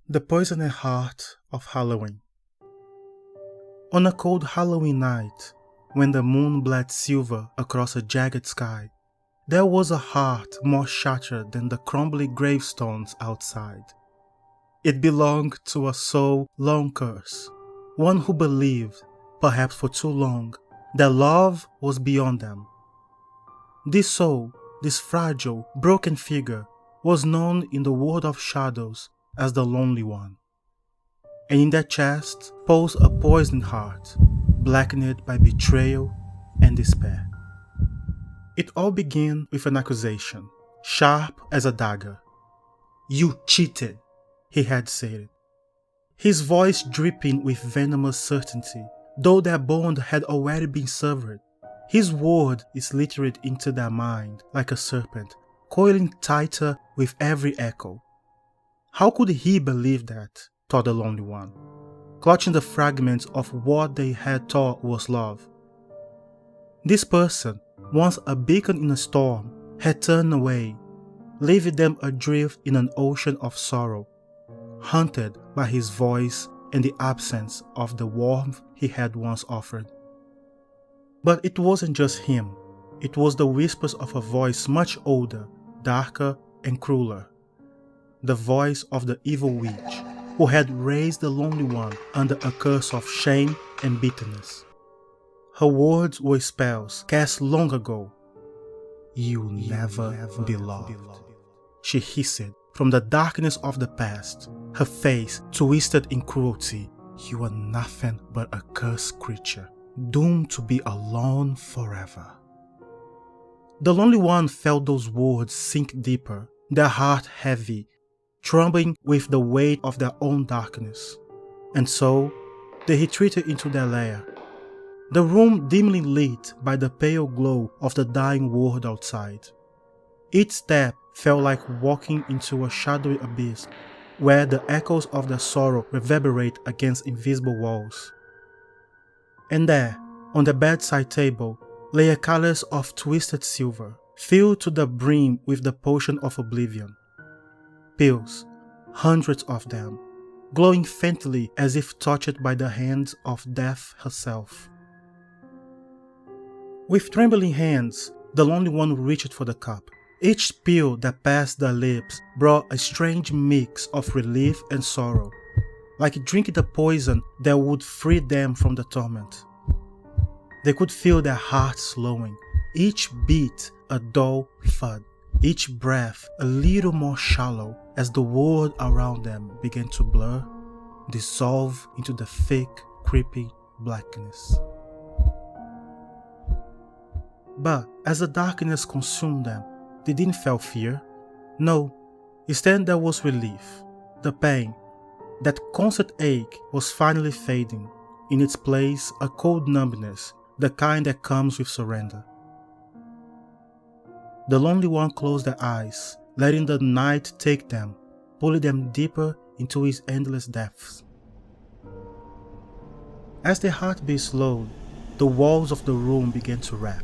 The Poisoned Heart of Halloween. On a cold Halloween night, when the moon bled silver across a jagged sky, there was a heart more shattered than the crumbling gravestones outside. It belonged to a soul long cursed, one who believed, perhaps for too long, that love was beyond them. This soul, this fragile, broken figure, was known in the world of shadows as the Lonely One. And in that chest posed a poisoned heart, blackened by betrayal and despair. It all began with an accusation, sharp as a dagger. "You cheated," he had said, his voice dripping with venomous certainty, though their bond had already been severed. His word slithered into their mind like a serpent, coiling tighter with every echo. How could he believe that, thought the Lonely One, clutching the fragments of what they had thought was love. This person, once a beacon in a storm, had turned away, leaving them adrift in an ocean of sorrow, haunted by his voice and the absence of the warmth he had once offered. But it wasn't just him, it was the whispers of a voice much older, darker, and crueler. The voice of the evil witch, who had raised the Lonely One under a curse of shame and bitterness. Her words were spells cast long ago. "You'll never be loved," she hissed from the darkness of the past, her face twisted in cruelty. "You are nothing but a cursed creature, doomed to be alone forever." The Lonely One felt those words sink deeper, their heart heavy, trembling with the weight of their own darkness. And so, they retreated into their lair, the room dimly lit by the pale glow of the dying world outside. Each step felt like walking into a shadowy abyss, where the echoes of their sorrow reverberate against invisible walls. And there, on the bedside table, lay a chalice of twisted silver, filled to the brim with the potion of oblivion. Pills, hundreds of them, glowing faintly as if touched by the hands of death herself. With trembling hands, the Lonely One reached for the cup. Each pill that passed their lips brought a strange mix of relief and sorrow, like drinking the poison that would free them from the torment. They could feel their hearts slowing, each beat a dull thud, each breath a little more shallow as the world around them began to blur, dissolve into the thick, creepy blackness. But as the darkness consumed them, they didn't feel fear. No, instead there was relief. The pain, that constant ache, was finally fading. In its place, a cold numbness, the kind that comes with surrender. The Lonely One closed their eyes, letting the night take them, pulling them deeper into its endless depths. As their heartbeat slowed, the walls of the room began to wrap,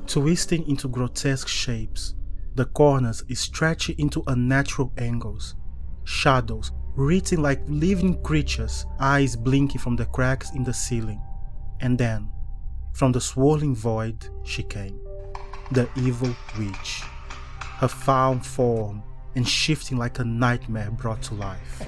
twisting into grotesque shapes, the corners stretching into unnatural angles, shadows writhing like living creatures, eyes blinking from the cracks in the ceiling. And then, from the swirling void, she came, the evil witch, her foul form and shifting like a nightmare brought to life.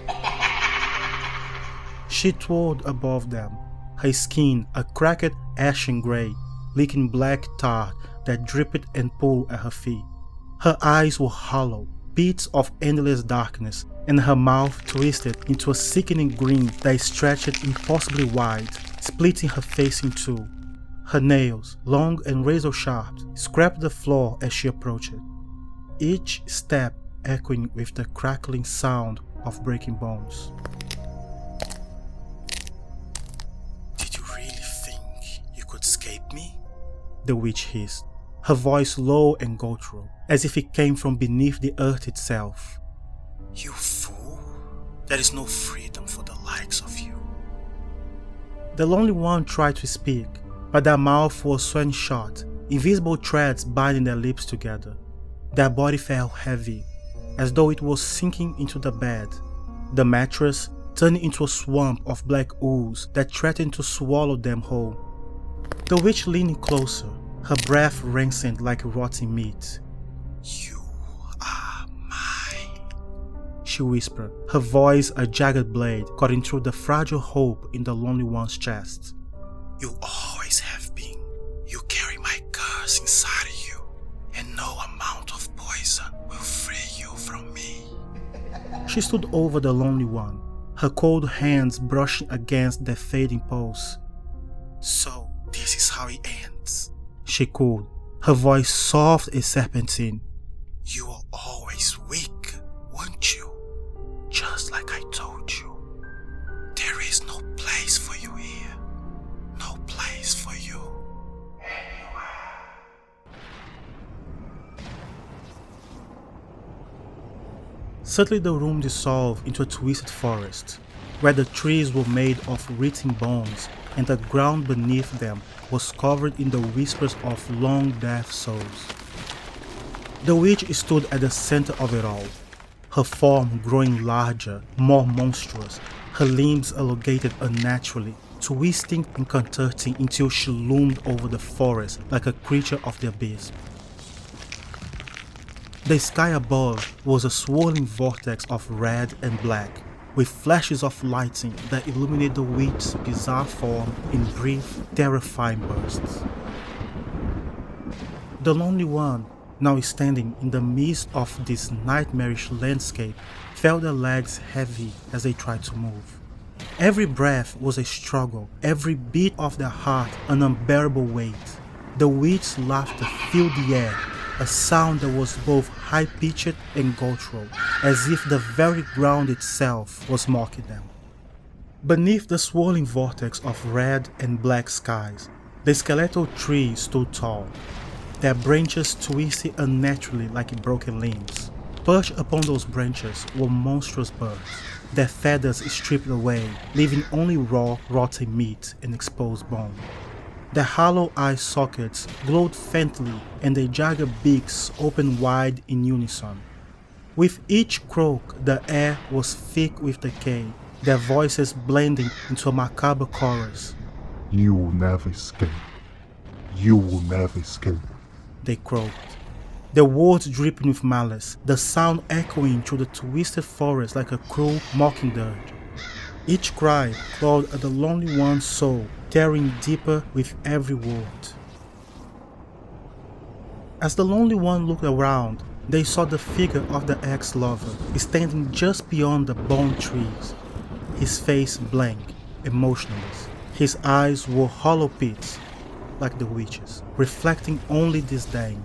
She twirled above them, her skin a cracked ashen grey, leaking black tar that dripped and pulled at her feet. Her eyes were hollow, pits of endless darkness, and her mouth twisted into a sickening grin that stretched impossibly wide, splitting her face in two. Her nails, long and razor-sharp, scraped the floor as she approached, each step echoing with the crackling sound of breaking bones. "Did you really think you could escape me?" the witch hissed, her voice low and guttural, as if it came from beneath the earth itself. "You fool! There is no freedom for the likes of you." The Lonely One tried to speak, but their mouth was sewn shut, invisible threads binding their lips together. Their body felt heavy, as though it was sinking into the bed, the mattress turning into a swamp of black ooze that threatened to swallow them whole. The witch leaned closer, her breath rancid like rotting meat. "You are mine," she whispered, her voice a jagged blade cutting through the fragile hope in the lonely one's chest. "You always have been. You carry my curse inside of you, and no amount of poison will free you from me." She stood over the lonely one, her cold hands brushing against their fading pulse. "So this is how it ends," she cooed, her voice soft as serpentine. "You were always weak, weren't you? Just like I told you. There is no place for you here. No place for you anywhere." Suddenly the room dissolved into a twisted forest, where the trees were made of writhing bones and the ground beneath them was covered in the whispers of long deaf souls. The witch stood at the center of it all, her form growing larger, more monstrous, her limbs elongated unnaturally, twisting and contorting until she loomed over the forest like a creature of the abyss. The sky above was a swirling vortex of red and black, with flashes of lightning that illuminated the witch's bizarre form in brief, terrifying bursts. The lonely one, now standing in the midst of this nightmarish landscape, felt their legs heavy as they tried to move. Every breath was a struggle, every beat of their heart an unbearable weight. The witch's laughter filled the air, a sound that was both high-pitched and guttural, as if the very ground itself was mocking them. Beneath the swirling vortex of red and black skies, the skeletal trees stood tall, their branches twisted unnaturally like broken limbs. Perched upon those branches were monstrous birds, their feathers stripped away, leaving only raw, rotten meat and exposed bone. Their hollow eye sockets glowed faintly and their jagged beaks opened wide in unison. With each croak, the air was thick with decay, their voices blending into a macabre chorus. "You will never escape. You will never escape," they croaked, their words dripping with malice, the sound echoing through the twisted forest like a cruel mocking dirge. Each cry clawed at the lonely one's soul, tearing deeper with every word. As the lonely one looked around, they saw the figure of the ex-lover standing just beyond the bone trees, his face blank, emotionless. His eyes were hollow pits, like the witch's, reflecting only disdain,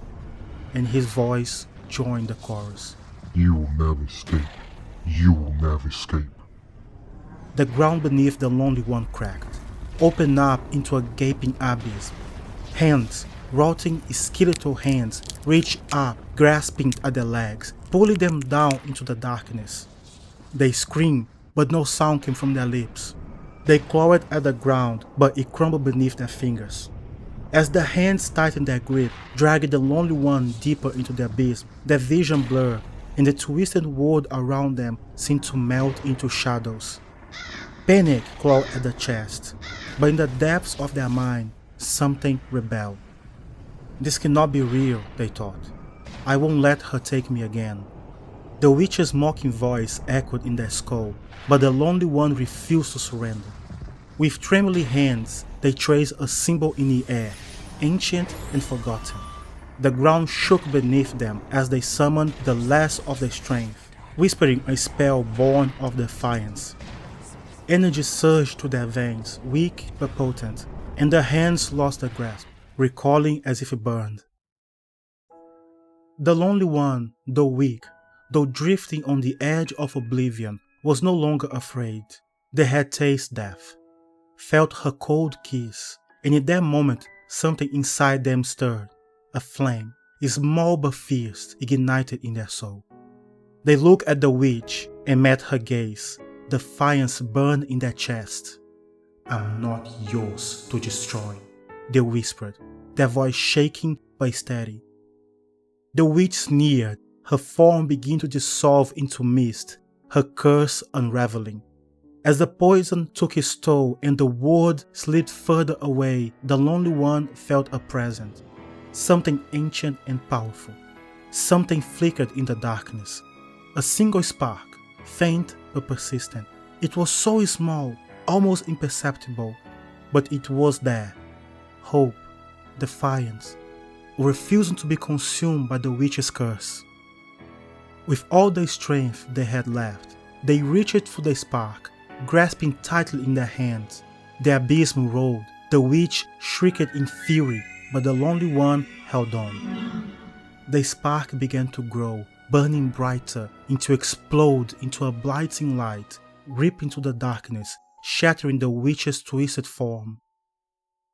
and his voice joined the chorus. "You will never escape. You will never escape." The ground beneath the lonely one cracked, opened up into a gaping abyss. Hands, rotting skeletal hands, reached up, grasping at their legs, pulling them down into the darkness. They screamed, but no sound came from their lips. They clawed at the ground, but it crumbled beneath their fingers. As the hands tightened their grip, dragging the lonely one deeper into the abyss, their vision blurred, and the twisted world around them seemed to melt into shadows. Panic clawed at the chest, but in the depths of their mind, something rebelled. This cannot be real, they thought. I won't let her take me again. The witch's mocking voice echoed in their skull, but the lonely one refused to surrender. With trembling hands, they traced a symbol in the air, ancient and forgotten. The ground shook beneath them as they summoned the last of their strength, whispering a spell born of defiance. Energy surged through their veins, weak but potent, and their hands lost their grasp, recoiling as if it burned. The lonely one, though weak, though drifting on the edge of oblivion, was no longer afraid. They had tasted death, felt her cold kiss, and in that moment something inside them stirred. A flame, small but fierce, ignited in their soul. They looked at the witch and met her gaze. Defiance burned in their chest. I'm not yours to destroy, they whispered, their voice shaking but steady. The witch sneered, her form began to dissolve into mist, her curse unraveling. As the poison took its toll and the ward slipped further away, the lonely one felt a presence, something ancient and powerful. Something flickered in the darkness, a single spark, faint but persistent. It was so small, almost imperceptible, but it was there. Hope, defiance, refusing to be consumed by the witch's curse. With all the strength they had left, they reached for the spark, grasping tightly in their hands. The abyss rolled, the witch shrieked in fury, but the lonely one held on. The spark began to grow, burning brighter, and to explode into a blighting light, rip into the darkness, shattering the witch's twisted form.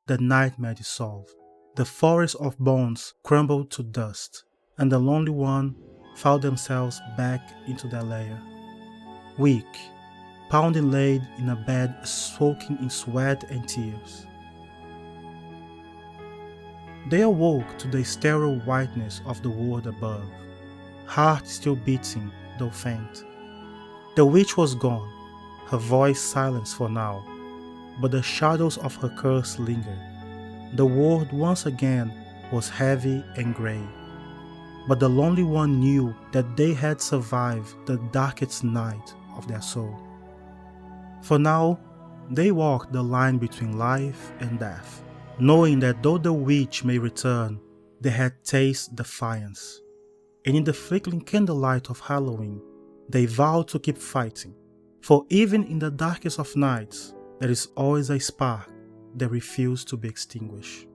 The nightmare dissolved. The forest of bones crumbled to dust, and the lonely one found themselves back into their lair. Weak, pounding laid in a bed soaking in sweat and tears. They awoke to the sterile whiteness of the world above, heart still beating though faint. The witch was gone, her voice silenced for now, but the shadows of her curse lingered. The world once again was heavy and grey, but the lonely one knew that they had survived the darkest night of their soul. For now, they walked the line between life and death, knowing that though the witch may return, they had tasted defiance. And in the flickering candlelight of Halloween, they vowed to keep fighting, for even in the darkest of nights, there is always a spark that refuses to be extinguished.